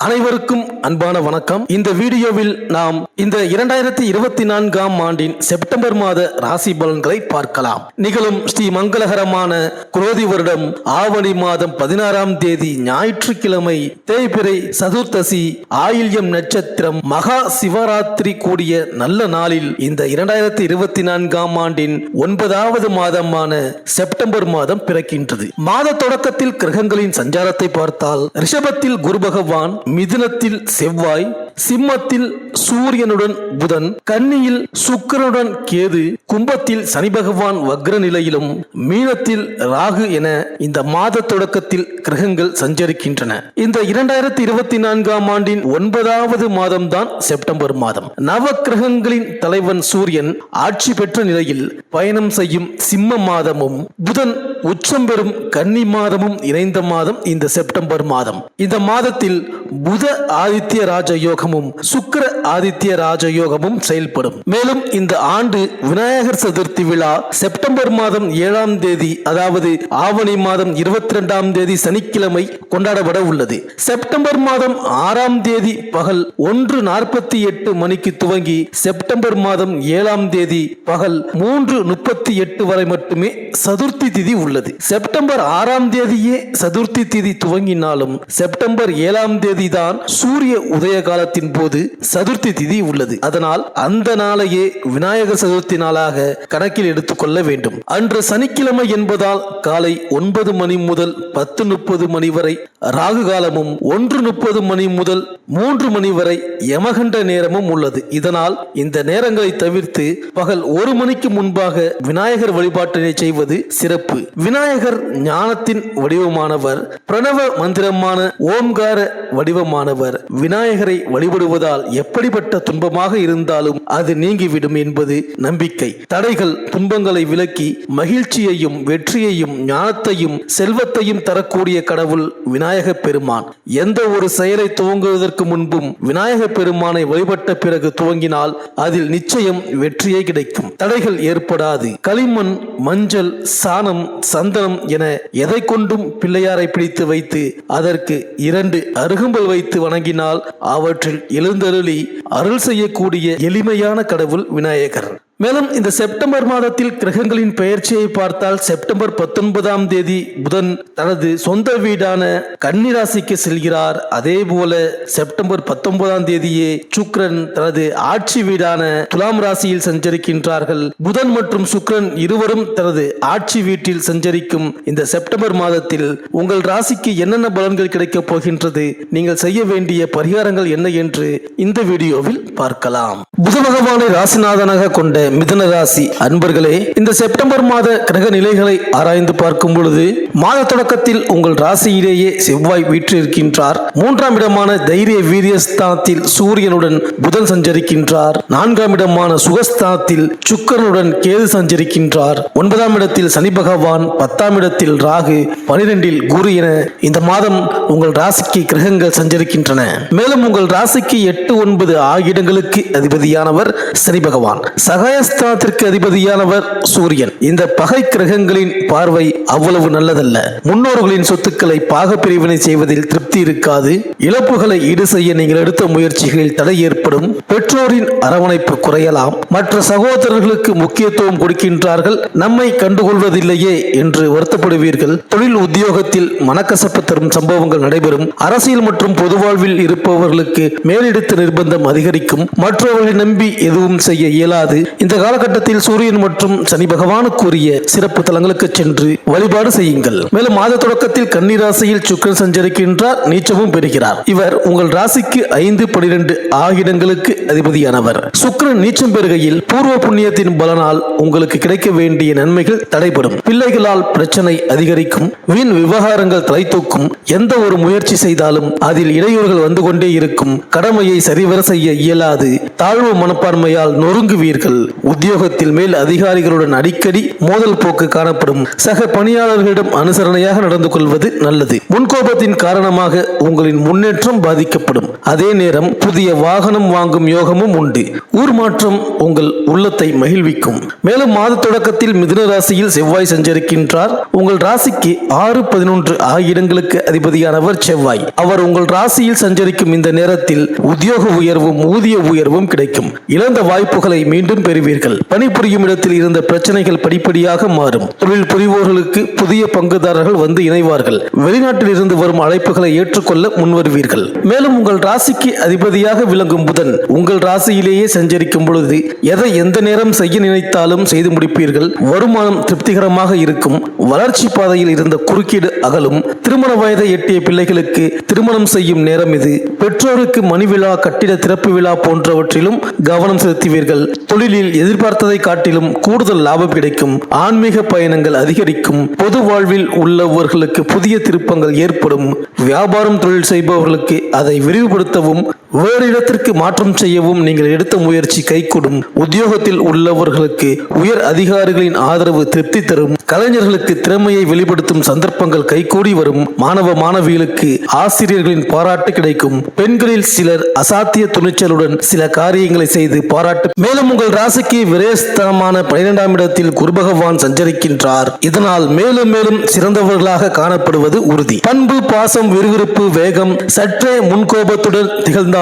அனைவருக்கும் அன்பான வணக்கம். இந்த வீடியோவில் நாம் இந்த 2024ஆம் ஆண்டின் செப்டம்பர் மாத ராசி பலன்களை பார்க்கலாம். நிகழும் ஸ்ரீ மங்களகரமான குரோதி வருடம் ஆவணி மாதம் 16ஆம் தேதி ஞாயிற்றுக்கிழமை தேய்பிறை சதுர்த்தசி ஆயில்யம் நட்சத்திரம் மகா சிவராத்திரி கூடிய நல்ல நாளில் இந்த 2024ஆம் ஆண்டின் 9வது மாதமான செப்டம்பர் மாதம் பிறக்கின்றது. மாத தொடக்கத்தில் கிரகங்களின் சஞ்சாரத்தை பார்த்தால் ரிஷபத்தில் குரு பகவான், மிதுனத்தில் செவ்வாய், சிம்மத்தில் சூரியனுடன் புதன், கன்னியில் சுக்கிரனுடன் கேது, கும்பத்தில் சனி பகவான் வக்ர நிலையிலும், மீனத்தில் ராகு என இந்த மாத தொடக்கத்தில் கிரகங்கள் சஞ்சரிக்கின்றன. இந்த 2024ஆம் ஆண்டின் 9வது மாதம் தான் செப்டம்பர் மாதம். நவ கிரகங்களின் தலைவன் சூரியன் ஆட்சி பெற்ற நிலையில் பயணம் செய்யும் சிம்ம மாதமும், புதன் உச்சம் பெறும் கன்னி மாதமும் இணைந்த மாதம் இந்த செப்டம்பர் மாதம். இந்த மாதத்தில் புத ஆதித்ய ராஜயோகமும் சுக்கிர ஆதித்ய ராஜயோகமும் செயல்படும். மேலும் இந்த ஆண்டு விநாயகர் சதுர்த்தி விழா செப்டம்பர் மாதம் 7ஆம் தேதி, அதாவது ஆவணி மாதம் 22ஆம் தேதி சனிக்கிழமை கொண்டாடப்பட உள்ளது. செப்டம்பர் மாதம் 6ஆம் தேதி பகல் 1:48 மணிக்கு துவங்கி செப்டம்பர் மாதம் 7ஆம் தேதி பகல் 3:38 வரை மட்டுமே சதுர்த்தி திதி உள்ளது. செப்டம்பர் 6ஆம் தேதியே சதுர்த்தி திதி துவங்கினாலும் செப்டம்பர் 7ஆம் தேதி தான் சூரிய உதய காலத்தின் போது சதுர்த்தி திதி உள்ளது. அதனால் அந்த நாளையே விநாயகர் சதுர்த்தி நாளாக கணக்கில் எடுத்துக்கொள்ள வேண்டும். அன்று சனிக்கிழமை என்பதால் காலை 9 மணி முதல் 10:30 மணி வரை ராகு காலமும், 1:30 மணி முதல் 3 மணி வரை யமகண்ட நேரமும் உள்ளது. இதனால் இந்த நேரங்களை தவிர்த்து பகல் 1 மணிக்கு முன்பாக விநாயகர் வழிபாட்டினை செய்வது சிறப்பு. விநாயகர் ஞானத்தின் வடிவமானவர், பிரணவ மந்திரமான ஓம்கார வடிவமானவர். விநாயகரை வழிபடுவதால் எப்படிப்பட்ட துன்பமாக இருந்தாலும் அது நீங்கிவிடும் என்பது நம்பிக்கை. தடைகள் துன்பங்களை விலக்கி மகிழ்ச்சியையும் வெற்றியையும் ஞானத்தையும் செல்வத்தையும் தரக்கூடிய கடவுள் விநாயக பெருமான். எந்த ஒரு செயலை துவங்குவதற்கு முன்பும் விநாயக பெருமானை வழிபட்ட பிறகு துவங்கினால் அதில் நிச்சயம் வெற்றியே கிடைக்கும். தடைகள் ஏற்படாது. களிமண், மஞ்சள், சாணம், சந்தனம் என எதை கொண்டும் பிள்ளையாரை பிடித்து வைத்து அதற்கு 2 அருகம்புல் வைத்து வணங்கினால் அவற்றில் எழுந்தருளி அருள் செய்யக்கூடிய எளிமையான கடவுள் விநாயகர். மேலும் இந்த செப்டம்பர் மாதத்தில் கிரகங்களின் பெயர்ச்சியை பார்த்தால் செப்டம்பர் 19ஆம் தேதி புதன் தனது சொந்த வீடான கன்னி ராசிக்கு செல்கிறார். அதே போல செப்டம்பர் 19ஆம் தேதியே சுக்கிரன் தனது ஆட்சி வீடான துலாம் ராசியில் சஞ்சரிக்கின்றார்கள். புதன் மற்றும் சுக்கிரன் இருவரும் தனது ஆட்சி வீட்டில் சஞ்சரிக்கும் இந்த செப்டம்பர் மாதத்தில் உங்கள் ராசிக்கு என்னென்ன பலன்கள் கிடைக்கப் போகின்றது, நீங்கள் செய்ய வேண்டிய பரிகாரங்கள் என்ன என்று இந்த வீடியோவில் பார்க்கலாம். புத பகவானை ராசிநாதனாக கொண்ட மிதுன ராசி அன்பர்களே, இந்த செப்டம்பர் மாத கிரக நிலைகளை ஆராய்ந்து பார்க்கும் பொழுது மாத தொடக்கத்தில் உங்கள் ராசியிலேயே செவ்வாய் வீற்றிருக்கின்றார். 3ஆம் இடமான தைரிய வீரியஸ்தானத்தில் சூரியனுடன் புதன் சஞ்சரிக்கின்றார். 4ஆம் இடமான சுகஸ்தானத்தில் சுக்கிரனுடன் கேது சஞ்சரிக்கின்றார். 9ஆம் இடத்தில் சனி பகவான், 10ஆம் இடத்தில் ராகு, 12இல் குரு என இந்த மாதம் உங்கள் ராசிக்கு கிரகங்கள் சஞ்சரிக்கின்றன. மேலும் உங்கள் ராசிக்கு 8, 9 ஆகிய இடங்களுக்கு அதிபதியானவர் சனி பகவான். சகாயஸ்தானத்திற்கு அதிபதியானவர் சூரியன். இந்த பகை கிரகங்களின் பார்வை அவ்வளவு நல்லதல்ல. முன்னோர்களின் சொத்துக்களை பாக பிரிவினை செய்வதில் திருப்தி இருக்காது. இழப்புகளை ஈடு செய்ய நீங்கள் எடுத்த முயற்சிகளில் தடை ஏற்படும். பெற்றோரின் அரவணைப்பு குறையலாம். மற்ற சகோதரர்களுக்கு முக்கியத்துவம் கொடுக்கின்றார்கள், நம்மை கண்டுகொள்வதில்லையே என்று வருத்தப்படுவீர்கள். தொழில் உத்தியோகத்தில் மனக்கசப்பு தரும் சம்பவங்கள் நடைபெறும். அரசியல் மற்றும் பொது வாழ்வில் இருப்பவர்களுக்கு மேலெடுத்த நிர்பந்தம் அதிகரிக்கும். மற்றவர்களை நம்பி எதுவும் செய்ய இயலாது. இந்த காலகட்டத்தில் சூரியன் மற்றும் சனி பகவானுக்குரிய சிறப்பு தலங்களுக்கு சென்று வழிபாடு செய்யுங்கள். மேலும் மாத தொடக்கத்தில் கன்னி ராசியில் சுக்கிரன் சஞ்சரிக்கின்றார், நீச்சமும் பெறுகிறார். இவர் உங்கள் ராசிக்கு 5, 12 ஆகிய இடங்களுக்கு அதிபதியானவர். சுக்கிரன் நீச்சம் பெறுகையில் பூர்வ புண்ணியத்தின் பலனால் உங்களுக்கு கிடைக்க வேண்டிய நன்மைகள் தடைபடும். பிள்ளைகளால் பிரச்சனை அதிகரிக்கும். வீண் விவகாரங்கள் தலை தூக்கும். எந்த ஒரு முயற்சி செய்தாலும் அதில் இடையூறுகள் வந்து கொண்டே இருக்கும். கடமையை சரிவர செய்ய இயலாது. தாழ்வு மனப்பான்மையால் நொறுங்குவீர்கள். உத்தியோகத்தில் மேல் அதிகாரிகளுடன் அடிக்கடி மோதல் போக்கு காணப்படும். சக பணியாளர்களிடம் அனுசரணையாக நடந்து கொள்வது நல்லது. முன்கோபத்தின் காரணமாக உங்களின் முன்னேற்றம் பாதிக்கப்படும். அதே நேரம் புதிய வாகனம் வாங்கும் யோகமும் உண்டு. ஊர் மாற்றம் உங்கள் உள்ளத்தை மகிழ்விக்கும். மேலும் மாத தொடக்கத்தில் மிதுன ராசியில் செவ்வாய் சஞ்சரிக்கின்றார். உங்கள் ராசிக்கு 6, 11 ஆகிய இடங்களுக்கு அதிபதியானவர் செவ்வாய். அவர் உங்கள் ராசியில் சஞ்சரிக்கும் இந்த நேரத்தில் உத்தியோக உயர்வும் ஊதிய உயர்வும் கிடைக்கும். இழந்த வாய்ப்புகளை மீண்டும் பெறுவீர்கள். பணிபுரியும் இடத்தில் இருந்த பிரச்சனைகள் படிப்படியாக மாறும். தொழில் புரிவோர்களுக்கு புதிய பங்குதாரர்கள் வந்து இணைவார்கள். வெளிநாட்டில் இருந்து வரும் அழைப்புகளை ஏற்றுக்கொள்ள முன்வருவீர்கள். மேலும் உங்கள் ராசிக்கு அதிபதியாக விளங்கும் புதன் உங்கள் ராசியிலேயே சஞ்சரிக்கும் பொழுது எதை எந்த நேரம் செய்ய நினைத்தாலும் செய்து முடிப்பீர்கள். வருமானம் திருப்திகரமாக இருக்கும். வளர்ச்சி பாதையில் இருந்த குறுக்கீடு அகலும். திருமண வயதை எட்டிய பிள்ளைகளுக்கு திருமணம் செய்யும் நேரம் இது. பெற்றோருக்கு மணி விழா, கட்டிட திறப்பு விழா போன்றவற்றிலும் கவனம் செலுத்துவீர்கள். தொழிலில் எதிர்பார்த்ததை காட்டிலும் கூடுதல் லாபம் கிடைக்கும். ஆன்மீக பயணங்கள் அதிகரிக்கும். பொது வாழ்வில் உள்ளவர்களுக்கு புதிய திருப்பங்கள் ஏற்படும். வியாபாரம் தொழில் செய்பவர்களுக்கு அதை விரிவுபடுத்தவும் வேறு இடத்திற்கு மாற்றம் செய்யவும் நீங்கள் எடுத்த முயற்சி கைகூடும். உத்தியோகத்தில் உள்ளவர்களுக்கு உயர் அதிகாரிகளின் ஆதரவு திருப்தி தரும். கலைஞர்களுக்கு திறமையை வெளிப்படுத்தும் சந்தர்ப்பங்கள் கைகூடி வரும். மாணவ மாணவிகளுக்கு ஆசிரியர்களின் பாராட்டு கிடைக்கும். பெண்களில் சிலர் அசாத்திய துணிச்சலுடன் சில காரியங்களை செய்து பாராட்டு. மேலும் உங்கள் ராசிக்கு விரயஸ்தானமான 12ஆம் இடத்தில் குரு பகவான் சஞ்சரிக்கின்றார். இதனால் மேலும் மேலும் சிறந்தவர்களாக காணப்படுவது உறுதி. பண்பு, பாசம், விறுவிறுப்பு, வேகம், சற்றே முன்கோபத்துடன் திகழ்ந்தாலும்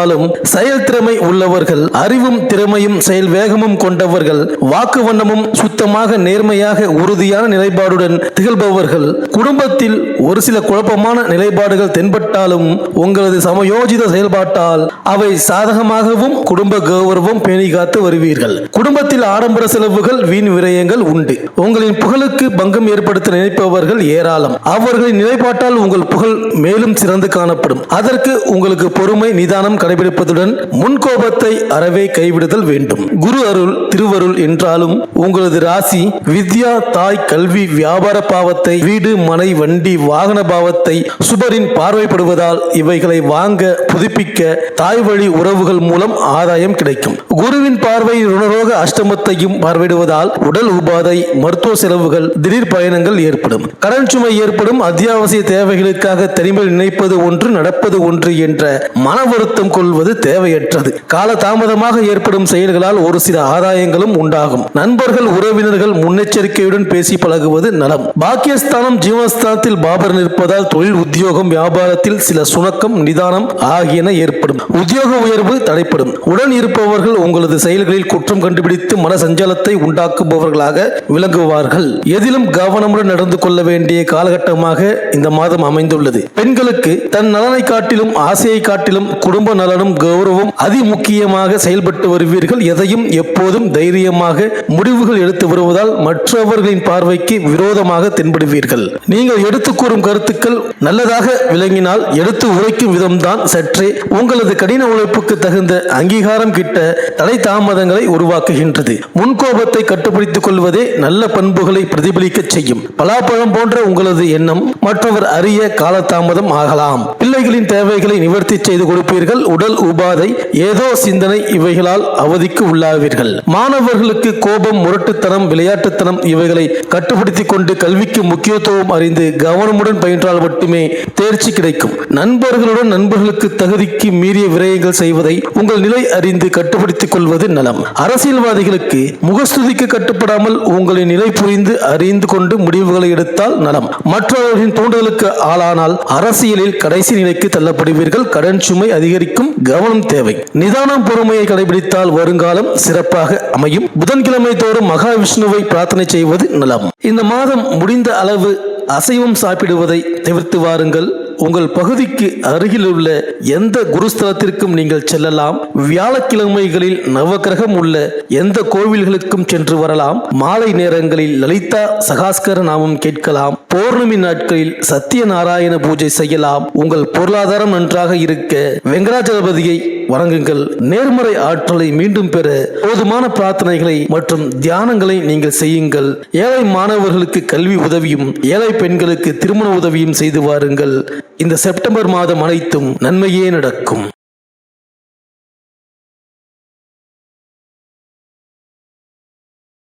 செயல் திறமை உள்ளவர்கள். அறிவும் திறமையும் செயல் வேகமும் கொண்டவர்கள். வாக்கு வண்ணமும் சுத்தமாக நேர்மையாக உறுதியான நிலைப்பாடுடன் திகழ்பவர்கள். குடும்பத்தில் ஒரு சில குழப்பமான நிலைப்பாடுகள் தென்பட்டாலும் உங்களது சமயோஜித செயல்பாட்டால் அவை சாதகமாகவும் குடும்ப கௌரவம் பேணி காத்து வருவீர்கள். குடும்பத்தில் ஆடம்பர செலவுகள், வீண் விரயங்கள் உண்டு. உங்களின் புகழுக்கு பங்கம் ஏற்படுத்த நினைப்பவர்கள் ஏராளம். அவர்களின் நிலைப்பாட்டால் உங்கள் புகழ் மேலும் சிறந்து காணப்படும். அதற்கு உங்களுக்கு பொறுமை, நிதானம் கடைபிடிப்பதுடன் முன்கோபத்தை அறவே கைவிடுதல் வேண்டும். குரு அருள், திருவருள் என்றாலும் உங்களது ராசி வித்யா, தாய், கல்வி, வியாபார பாவத்தை, வீடு, மனை, வண்டி, வாகன பாவத்தை சுபரின் பார்வைப்படுவதால் இவைகளை வாங்க, புதுப்பிக்க தாய் வழி உறவுகள் மூலம் ஆதாயம் கிடைக்கும். குருவின் பார்வை ருணரோக அஷ்டமத்தையும் பார்வையிடுவதால் உடல் உபாதை, மருத்துவ செலவுகள், திடீர் பயணங்கள் ஏற்படும். கடன் சுமை ஏற்படும். அத்தியாவசிய தேவைகளுக்காக தனிமையில் நினைப்பது ஒன்று, நடப்பது ஒன்று என்ற மன வருத்தம் கொள்வது தேவையற்றது. கால தாமதமாக ஏற்படும் செயல்களால் ஒரு சில ஆதாயங்களும் உண்டாகும். நண்பர்கள், உறவினர்கள் முன்னெச்சரிக்கையுடன் பேசி பழகுவது நலம். பாக்கியஸ்தானம், ஜீவஸ்தானத்தில் பாபர் நிற்பதால் தொழில், உத்தியோகம், வியாபாரத்தில் சில சுணக்கம், நிதானம் ஆகியன ஏற்படும். உத்தியோக உயர்வு தடைப்படும். உடன் இருப்பவர்கள் உங்களது செயல்களில் குற்றம் கண்டுபிடித்து மன சஞ்சலத்தை உண்டாக்குபவர்களாக விளங்குவார்கள். எதிலும் கவனமுடன் நடந்து கொள்ள வேண்டிய காலகட்டமாக இந்த மாதம் அமைந்துள்ளது. பெண்களுக்கு தன் நலனை காட்டிலும் ஆசையை காட்டிலும் குடும்ப நலனும் கௌரவம் அதிமுக்கியமாக செயல்பட்டு வருவீர்கள். எதையும் எப்போதும் தைரியமாக முடிவுகள் எடுத்து வருவதால் மற்றவர்களின் பார்வைக்கு விரோதமாக தென்படுவீர்கள். நீங்கள் எடுத்து கூறும் கருத்துக்கள் நல்லதாக விளங்கினால் எடுத்து உரைக்கும் விதம்தான் சற்றே உங்களது கடின உழைப்புக்கு தகுந்த அங்கீகாரம் கிட்ட தடை தாமதங்களை உருவாக்குகின்றது. முன்கோபத்தை கட்டுப்படுத்திக் கொள்வதே நல்ல பண்புகளை பிரதிபலிக்க செய்யும். பலாப்பழம் போன்ற உங்களது எண்ணம் மற்றவர் அறிய காலதாமதம் ஆகலாம். பிள்ளைகளின் தேவைகளை நிவர்த்தி செய்து கொடுப்பீர்கள். உடல் உபாதை, ஏதோ சிந்தனை இவைகளால் அவதிக்கு உள்ளாவீர்கள். மாணவர்களுக்கு கோபம், முரட்டுத்தனம், விளையாட்டுத்தனம் இவைகளை கட்டுப்படுத்திக் கொண்டு கல்விக்கு முக்கியத்துவம் அறிந்து கவனமுடன் பயின்றால் மட்டுமே தேர்ச்சி கிடைக்கும். நண்பர்களுடன் நண்பர்களுக்கு தகுதிக்கு மீறிய விரயங்கள் செய்வதை உங்கள் நிலை அறிந்து கட்டுப்படுத்திக் கொள்வது நலம். அரசியல்வாதிகளுக்கு முகஸ்துதிக்கு கட்டுப்படாமல் உங்களின் நிலை புரிந்து அறிந்து கொண்டு முடிவுகளை எடுத்தால் நலம். மற்றவர்களின் தூண்டுதலுக்கு ஆளானால் அரசியலில் கடைசி நிலைக்கு தள்ளப்படுவீர்கள். கடன் சுமை அதிகரிக்கும். கவனம் தேவை. நிதானம், பொறுமையை கடைபிடித்தால் வருங்காலம் சிறப்பாக அமையும். புதன்கிழமை தோறும் மகாவிஷ்ணுவை பிரார்த்தனை செய்வது நலம். இந்த மாதம் முடிந்த அளவு அசைவம் சாப்பிடுவதை தவிர்த்து வாருங்கள். உங்கள் பகுதிக்கு அருகில் உள்ள எந்த குருஸ்தலத்திற்கும் நீங்கள் செல்லலாம். வியாழக்கிழமைகளில் நவகிரகம் உள்ள எந்த கோவில்களுக்கும் சென்று வரலாம். மாலை நேரங்களில் லலிதா சகாஸ்கர நாமம் கேட்கலாம். பௌர்ணமி நாட்களில் சத்தியநாராயண பூஜை செய்யலாம். உங்கள் பொருளாதாரம் நன்றாக இருக்க வெங்கடாஜலபதியை வணங்குங்கள். நேர்மறை ஆற்றலை மீண்டும் பெற போதுமான பிரார்த்தனைகளை மற்றும் தியானங்களை நீங்கள் செய்யுங்கள். ஏழை மாணவர்களுக்கு கல்வி உதவியும் ஏழை பெண்களுக்கு திருமண உதவியும் செய்து வாருங்கள். இந்த செப்டம்பர் மாதம் அனைத்தும் நன்மையே நடக்கும்.